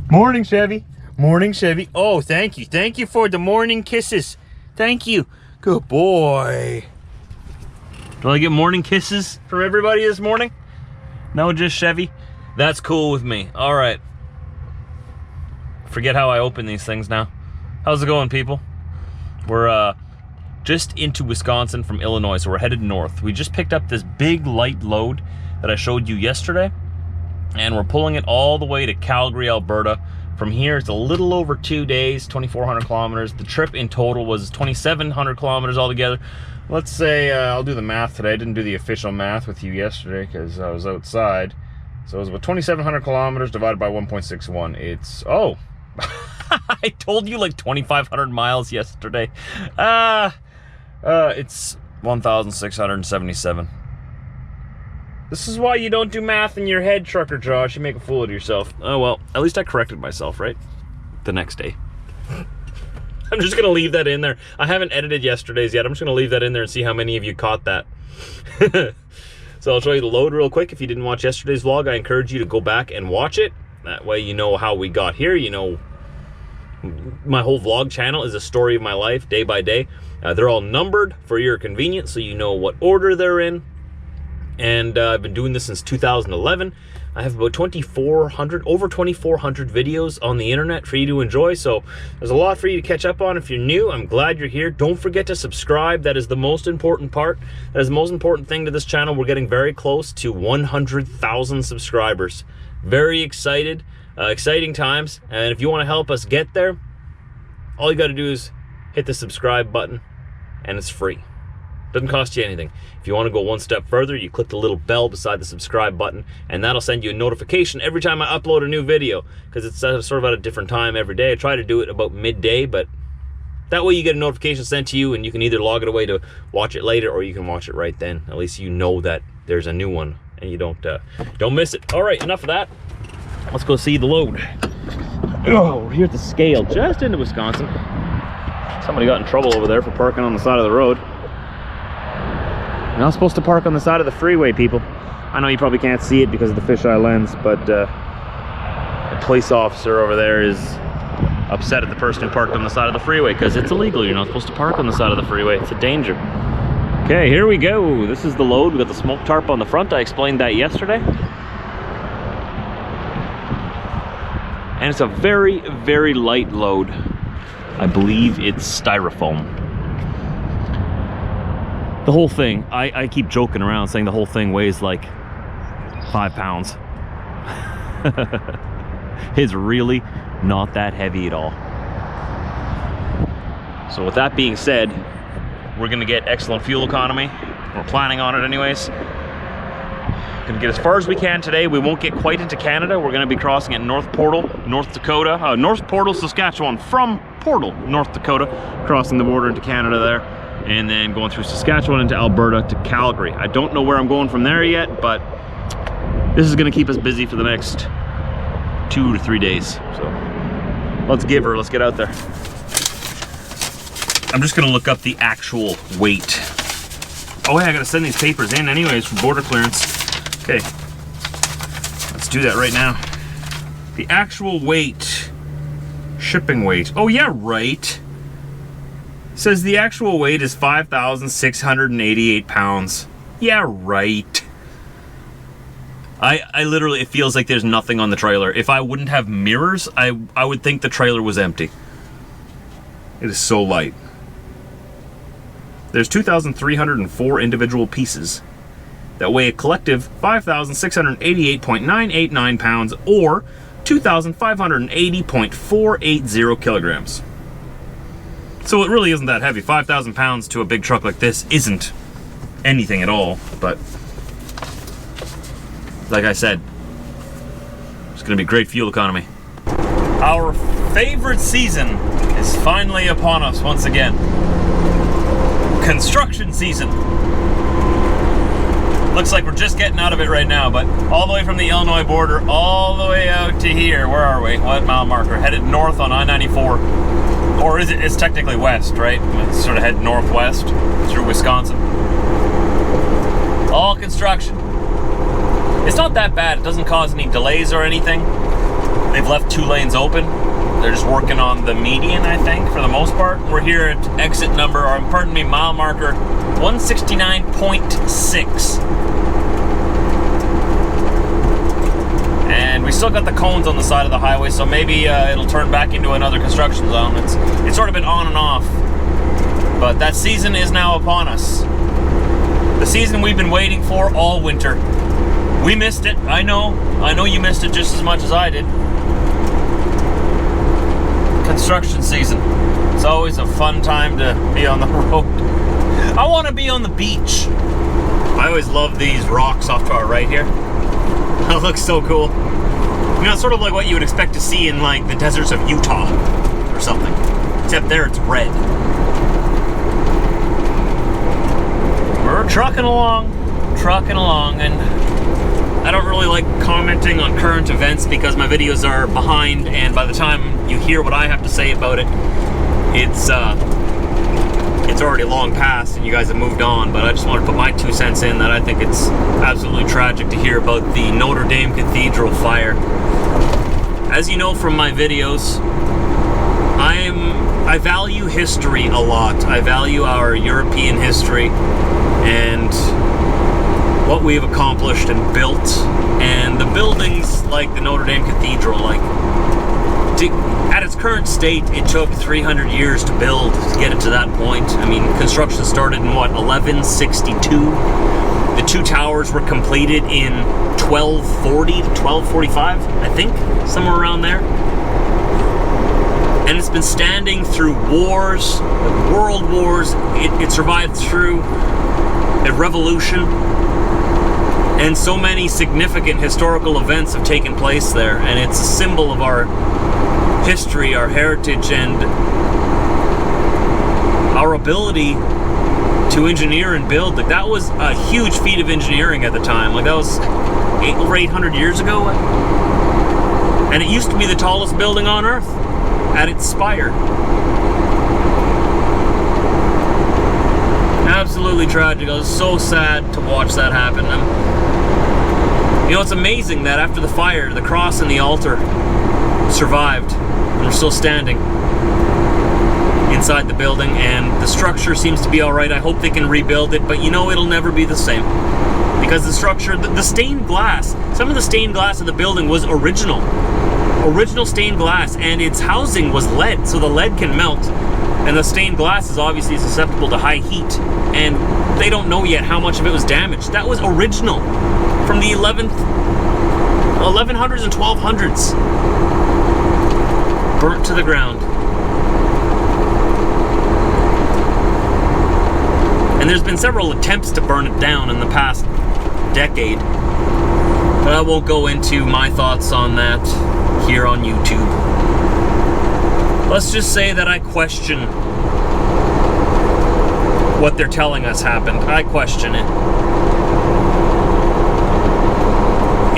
Morning, Chevy. Morning, Chevy. Oh, thank you. Thank you for the morning kisses. Thank you. Good boy. Do I get morning kisses from everybody this morning? No, just Chevy? That's cool with me. All right. Forget how I open these things now. How's it going, people? We're just into Wisconsin from Illinois, so we're headed north. We just picked up this big light load that I showed you yesterday, and we're pulling it all the way to Calgary, Alberta. From here, it's a little over 2 days, 2,400 kilometers. The trip in total was 2,700 kilometers altogether. Let's say, I'll do the math today. I didn't do the official math with you yesterday because I was outside. So it was about 2,700 kilometers divided by 1.61. It's, oh, I told you like 2,500 miles yesterday. It's 1,677. This is why you don't do math in your head, Trucker Josh. You make a fool of yourself. Oh, well, at least I corrected myself, right? The next day. I'm just gonna leave that in there. I haven't edited yesterday's yet. I'm just gonna leave that in there and see how many of you caught that. So I'll show you the load real quick. If you didn't watch yesterday's vlog, I encourage you to go back and watch it. That way you know how we got here. You know, my whole vlog channel is a story of my life, day by day. They're all numbered for your convenience, so you know what order they're in. And I've been doing this since 2011. I have about over 2,400 videos on the internet for you to enjoy. So there's a lot for you to catch up on. If you're new, I'm glad you're here. Don't forget to subscribe. That is the most important part. That is the most important thing to this channel. We're getting very close to 100,000 subscribers. Very excited, exciting times. And if you want to help us get there, all you got to do is hit the subscribe button, and it's free. Doesn't cost you anything. If you want to go one step further, you click the little bell beside the subscribe button, and that'll send you a notification every time I upload a new video, because it's sort of at a different time every day. I try to do it about midday, but that way you get a notification sent to you, and you can either log it away to watch it later, or you can watch it right then. At least you know that there's a new one, and you don't miss it. All right, enough of that. Let's go see the load. Oh, we're here at the scale, just into Wisconsin. Somebody got in trouble over there for parking on the side of the road. You're not supposed to park on the side of the freeway, people. I know you probably can't see it because of the fisheye lens, but the police officer over there is upset at the person who parked on the side of the freeway because it's illegal. You're not supposed to park on the side of the freeway. It's a danger. Okay, here we go. This is the load. We got the smoke tarp on the front. I explained that yesterday. And it's a very, very light load. I believe it's styrofoam. The whole thing, I keep joking around saying the whole thing weighs like 5 pounds. It's really not that heavy at all. So with that being said, we're gonna get excellent fuel economy. We're planning on it anyways. Gonna get as far as we can today. We won't get quite into Canada. We're gonna be crossing at North Portal, North Dakota. North Portal, Saskatchewan, from Portal, North Dakota, crossing the border into Canada there, and then going through Saskatchewan into Alberta to Calgary. I don't know where I'm going from there yet, but this is gonna keep us busy for the next 2 to 3 days. So let's give her, let's get out there. I'm just gonna look up the actual weight. Oh yeah, I gotta send these papers in anyways for border clearance. Okay, let's do that right now. The actual weight, shipping weight. Oh yeah, right. It says the actual weight is 5,688 pounds. Yeah, right. I literally, it feels like there's nothing on the trailer. If I wouldn't have mirrors, I would think the trailer was empty. It is so light. There's 2,304 individual pieces that weigh a collective 5,688.989 pounds, or 2,580.480 kilograms. So it really isn't that heavy. 5,000 pounds to a big truck like this isn't anything at all, but like I said, it's gonna be great fuel economy. Our favorite season is finally upon us once again. Construction season. Looks like we're just getting out of it right now, but all the way from the Illinois border, all the way out to here. Where are we? What mile marker? Headed north on I-94. Or is it? It's technically west, right? Let's sort of head northwest through Wisconsin. All construction. It's not that bad. It doesn't cause any delays or anything. They've left 2 lanes open. They're just working on the median, I think, for the most part. We're here at exit number, or pardon me, mile marker 169.6. And we still got the cones on the side of the highway, so maybe it'll turn back into another construction zone. It's sort of been on and off. But that season is now upon us. The season we've been waiting for all winter. We missed it, I know. I know you missed it just as much as I did. Construction season. It's always a fun time to be on the road. I want to be on the beach. I always love these rocks off to our right here. That looks so cool. You know, it's sort of like what you would expect to see in like the deserts of Utah or something. Except there it's red. We're trucking along, and I don't really like commenting on current events because my videos are behind, and by the time you hear what I have to say about it, it's already long past and you guys have moved on. But I just want to put my 2 cents in that I think it's absolutely tragic to hear about the Notre Dame Cathedral fire. As you know from my videos, I value history a lot. I value our European history and what we've accomplished and built, and the buildings like the Notre Dame Cathedral, like at its current state, it took 300 years to build to get it to that point. I mean, construction started in what, 1162? The 2 towers were completed in 1240 to 1245, I think, somewhere around there. And it's been standing through wars, world wars. It survived through a revolution. And so many significant historical events have taken place there, and it's a symbol of our history, our heritage, and our ability to engineer and build. Like, that was a huge feat of engineering at the time. Like, that was over 800 years ago, and it used to be the tallest building on Earth at its spire. Absolutely tragic. I was so sad to watch that happen. You know, it's amazing that after the fire, the cross and the altar survived and we're still standing inside the building, and the structure seems to be alright. I hope they can rebuild it, but you know, it'll never be the same. Because the structure, the stained glass, some of the stained glass of the building was original stained glass, and its housing was lead, so the lead can melt. And the stained glass is obviously susceptible to high heat, and they don't know yet how much of it was damaged. That was original from the 1100s and 1200s. Burnt to the ground. And there's been several attempts to burn it down in the past decade, but I won't go into my thoughts on that here on YouTube. Let's just say that I question what they're telling us happened. I question it.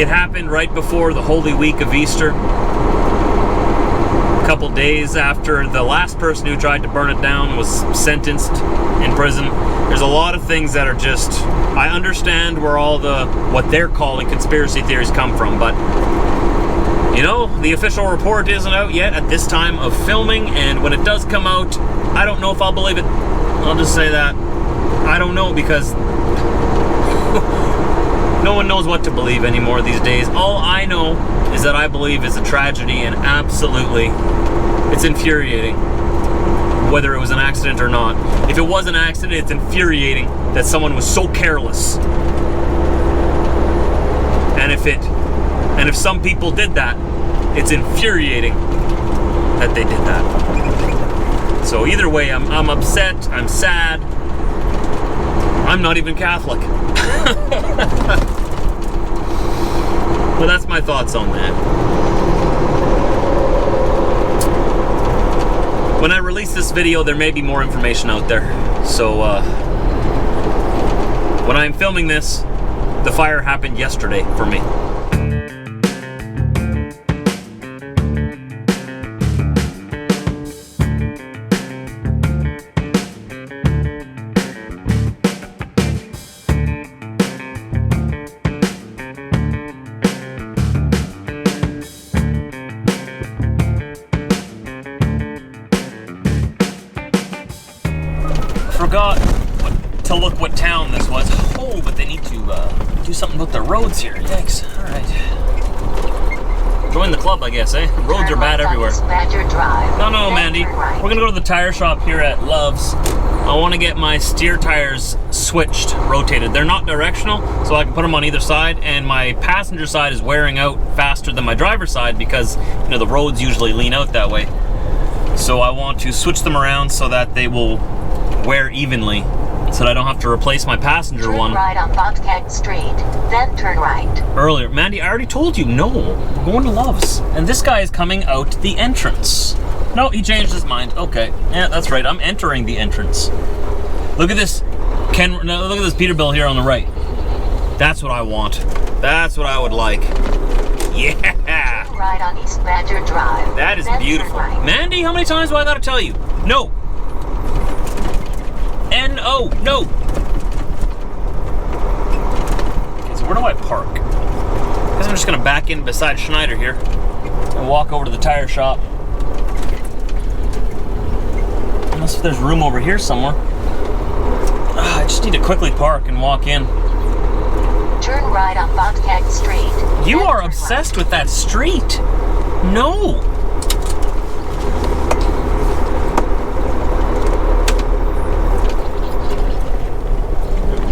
It happened right before the Holy Week of Easter. A couple days after the last person who tried to burn it down was sentenced in prison. There's a lot of things that are just, I understand where all the, what they're calling conspiracy theories come from, but you know, the official report isn't out yet at this time of filming, and when it does come out, I don't know if I'll believe it. I'll just say that. I don't know, because no one knows what to believe anymore these days. All I know is that I believe it's a tragedy, and absolutely, it's infuriating, whether it was an accident or not. If it was an accident, it's infuriating that someone was so careless. And if some people did that, it's infuriating that they did that. So either way, I'm upset, I'm sad. I'm not even Catholic. But that's my thoughts on that. When I release this video, there may be more information out there. So when I'm filming this, the fire happened yesterday for me. forgot to look what town this was. Oh, but they need to do something about the roads here. Yikes. All right. Join the club, I guess, eh? Roads are bad everywhere. No, Mandy. We're gonna go to the tire shop here at Love's. I want to get my steer tires switched, rotated. They're not directional, so I can put them on either side, and my passenger side is wearing out faster than my driver's side because, you know, the roads usually lean out that way. So I want to switch them around so that they will wear evenly, so that I don't have to replace my passenger one. Turn right on Foxhead Street, then turn right. Earlier. Mandy, I already told you, no. We're going to Love's. And this guy is coming out the entrance. No, he changed his mind. Okay. Yeah, that's right. I'm entering the entrance. Look at this. Look at this Peterbilt here on the right. That's what I want. That's what I would like. Yeah. Turn right on East Badger Drive. That is beautiful. Right. Mandy, how many times do I gotta tell you? No. N-O, no. Okay, so where do I park? I guess I'm just gonna back in beside Schneider here and walk over to the tire shop. Unless there's room over here somewhere. I just need to quickly park and walk in. Turn right on Foxhead Street. You are obsessed with that street. No.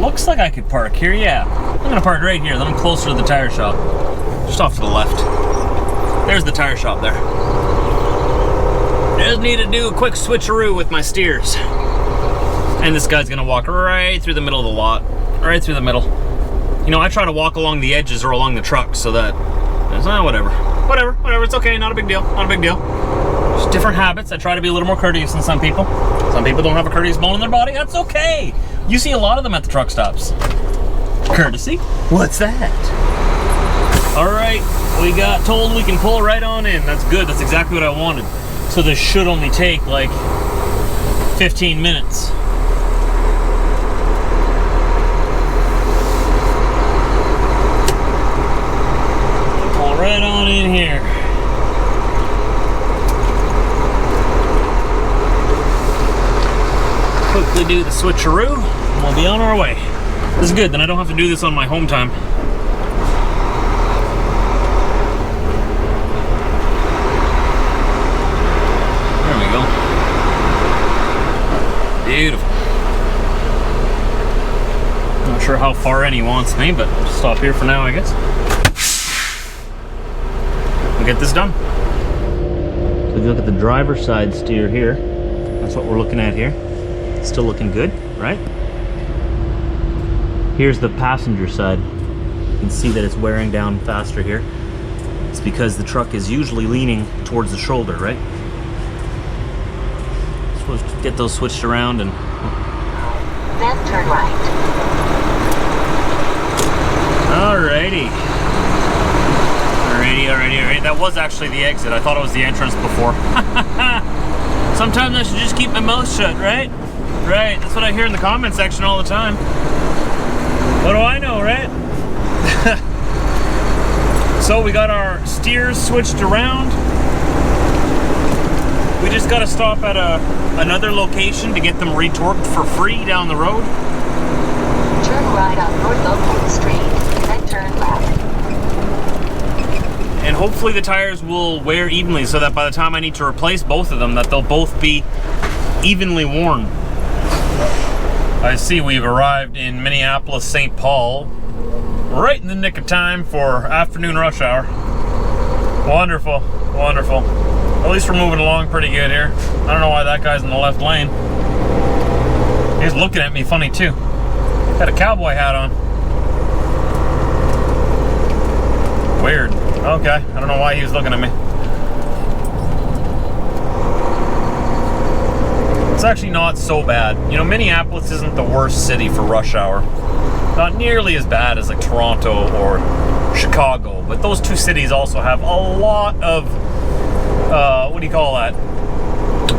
Looks like I could park here, yeah. I'm gonna park right here, then I'm closer to the tire shop. Just off to the left. There's the tire shop there. Just need to do a quick switcheroo with my steers. And this guy's gonna walk right through the middle of the lot. Right through the middle. You know, I try to walk along the edges or along the truck so that it's not whatever. Whatever, it's okay, not a big deal, not a big deal. Just different habits. I try to be a little more courteous than some people. Some people don't have a courteous bone in their body, that's okay. You see a lot of them at the truck stops. Courtesy? What's that? All right, we got told we can pull right on in. That's good, that's exactly what I wanted. So this should only take like 15 minutes. Pull right on in here. Quickly do the switcheroo, and we'll be on our way. This is good, then I don't have to do this on my home time. There we go. Beautiful. Not sure how far in he wants me, but I'll stop here for now, I guess. We'll get this done. So if you look at the driver's side steer here, that's what we're looking at here. Still looking good, right? Here's the passenger side. You can see that it's wearing down faster here. It's because the truck is usually leaning towards the shoulder, right? Supposed to get those switched around and... Then turn right. Alrighty. Alrighty. That was actually the exit. I thought it was the entrance before. Sometimes I should just keep my mouth shut, right? Right, that's what I hear in the comment section all the time. What do I know, right? So we got our steers switched around. We just got to stop at another location to get them retorqued for free down the road. Turn right on North Oakland Street, then turn left. And hopefully the tires will wear evenly so that by the time I need to replace both of them, that they'll both be evenly worn. I see we've arrived in Minneapolis, St. Paul, right in the nick of time for afternoon rush hour. Wonderful, wonderful. At least we're moving along pretty good here. I don't know why that guy's in the left lane. He's looking at me funny too. Got a cowboy hat on. Weird. Okay, I don't know why he was looking at me. It's actually not so bad. You know, Minneapolis isn't the worst city for rush hour. Not nearly as bad as like Toronto or Chicago, but those two cities also have a lot of, what do you call that?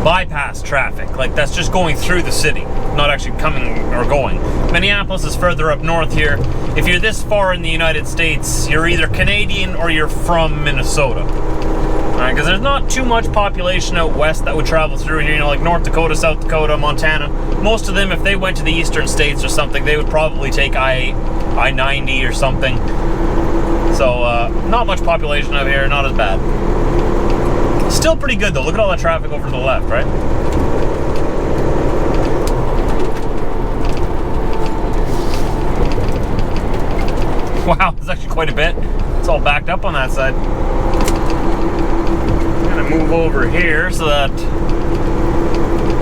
Bypass traffic. Like that's just going through the city, not actually coming or going. Minneapolis is further up north here. If you're this far in the United States, you're either Canadian or you're from Minnesota. Because there's not too much population out west that would travel through here, you know, like North Dakota, South Dakota, Montana. Most of them, if they went to the eastern states or something, they would probably take I-90 or something. So, not much population out here, not as bad. Still pretty good though. Look at all that traffic over to the left, right? Wow, there's actually quite a bit. It's all backed up on that side. I'm gonna move over here so that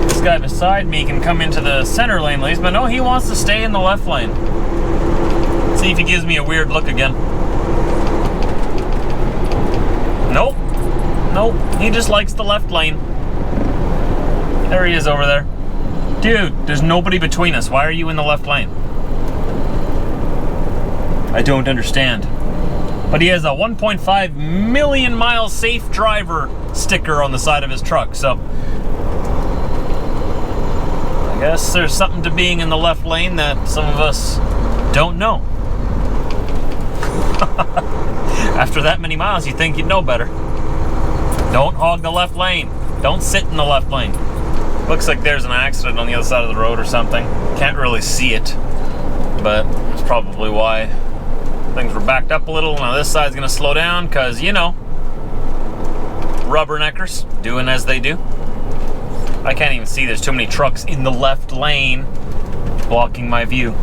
this guy beside me can come into the center lane at least, but no, he wants to stay in the left lane. See if he gives me a weird look again. Nope. Nope, he just likes the left lane. There he is over there. Dude, there's nobody between us. Why are you in the left lane? I don't understand. But he has a 1.5 million mile safe driver sticker on the side of his truck, so I guess there's something to being in the left lane that some of us don't know. After that many miles, you'd think you'd know better. Don't hog the left lane. Don't sit in the left lane. Looks like there's an accident on the other side of the road or something. Can't really see it, but that's probably why things were backed up a little. Now this side's gonna slow down because, you know, rubberneckers doing as they do. I can't even see. There's too many trucks in the left lane blocking my view.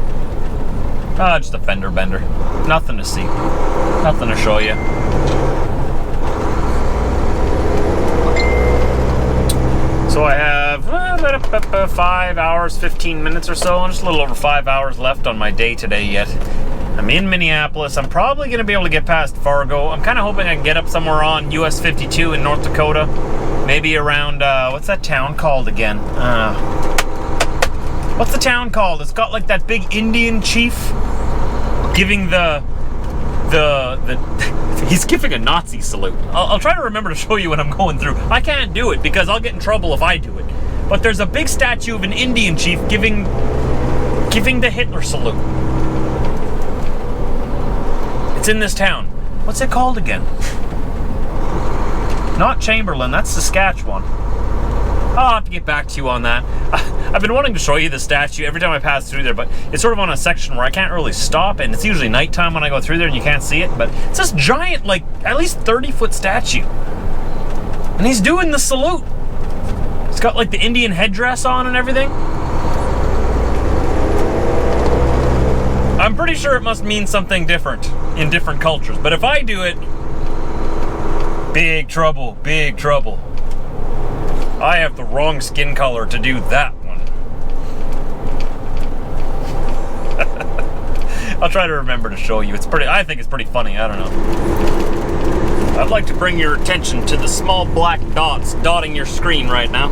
Ah, just a fender bender. Nothing to see. Nothing to show you. So I have 5 hours, 15 minutes or so, and just a little over 5 hours left on my day today yet. I'm in Minneapolis. I'm probably going to be able to get past Fargo. I'm kind of hoping I can get up somewhere on US 52 in North Dakota. Maybe around, what's that town called again? What's the town called? It's got like that big Indian chief giving he's giving a Nazi salute. I'll try to remember to show you when I'm going through. I can't do it because I'll get in trouble if I do it. But there's a big statue of an Indian chief giving the Hitler salute. It's in this town. What's it called again? Not Chamberlain, that's Saskatchewan. I'll have to get back to you on that. I've been wanting to show you the statue every time I pass through there, but it's sort of on a section where I can't really stop, and it's usually nighttime when I go through there and you can't see it, but it's this giant, like, at least 30-foot statue. And he's doing the salute. He's got, like, the Indian headdress on and everything. I'm pretty sure it must mean something different in different cultures, but if I do it, big trouble, big trouble. I have the wrong skin color to do that one. I'll try to remember to show you. I think it's pretty funny. I don't know. I'd like to bring your attention to the small black dots dotting your screen right now.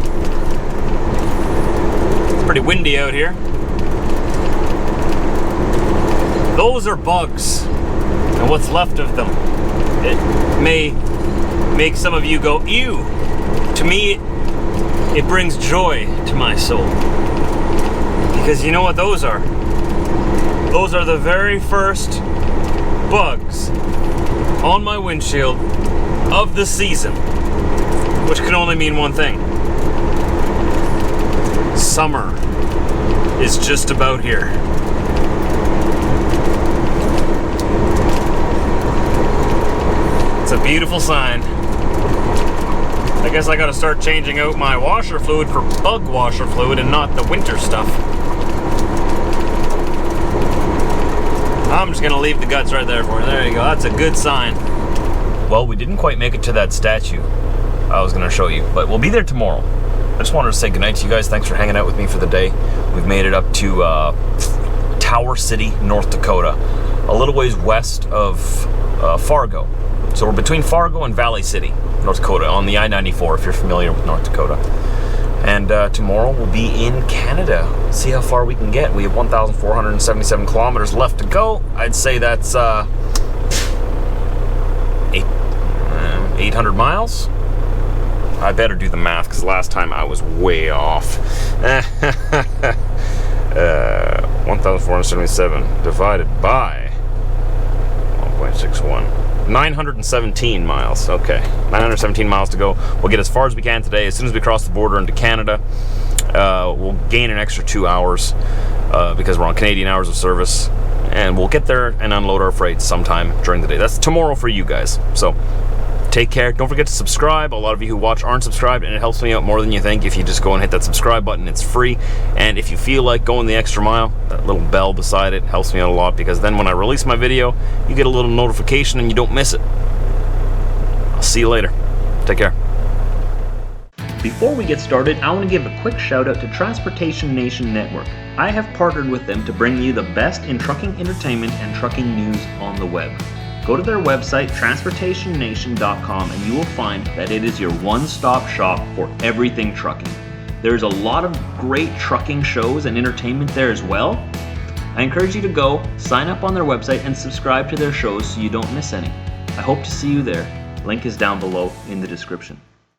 It's pretty windy out here. Those are bugs, and what's left of them. It may make some of you go, ew. To me, it brings joy to my soul. Because you know what those are? Those are the very first bugs on my windshield of the season. Which can only mean one thing. Summer is just about here. It's a beautiful sign. I guess I gotta start changing out my washer fluid for bug washer fluid and not the winter stuff. I'm just gonna leave the guts right there for you. There you go, that's a good sign. Well, we didn't quite make it to that statue I was gonna show you, but we'll be there tomorrow. I just wanted to say goodnight to you guys. Thanks for hanging out with me for the day. We've made it up to Tower City, North Dakota, a little ways west of Fargo. So we're between Fargo and Valley City, North Dakota, on the I-94, if you're familiar with North Dakota. And tomorrow we'll be in Canada. See how far we can get. We have 1,477 kilometers left to go. I'd say that's 800 miles. I better do the math, because last time I was way off. 1,477 divided by 1.61. 917 miles. Okay, 917 miles to go. We'll get as far as we can today. As soon as we cross the border into Canada, we'll gain an extra 2 hours because we're on Canadian hours of service, and we'll get there and unload our freight sometime during the day. That's tomorrow for you guys. So take care. Don't forget to subscribe. A lot of you who watch aren't subscribed, and it helps me out more than you think if you just go and hit that subscribe button. It's free. And if you feel like going the extra mile, that little bell beside it helps me out a lot, because then when I release my video, you get a little notification and you don't miss it. I'll see you later. Take care. Before we get started, I want to give a quick shout out to Transportation Nation Network. I have partnered with them to bring you the best in trucking entertainment and trucking news on the web. Go to their website, transportationnation.com, and you will find that it is your one-stop shop for everything trucking. There's a lot of great trucking shows and entertainment there as well. I encourage you to go, sign up on their website, and subscribe to their shows so you don't miss any. I hope to see you there. Link is down below in the description.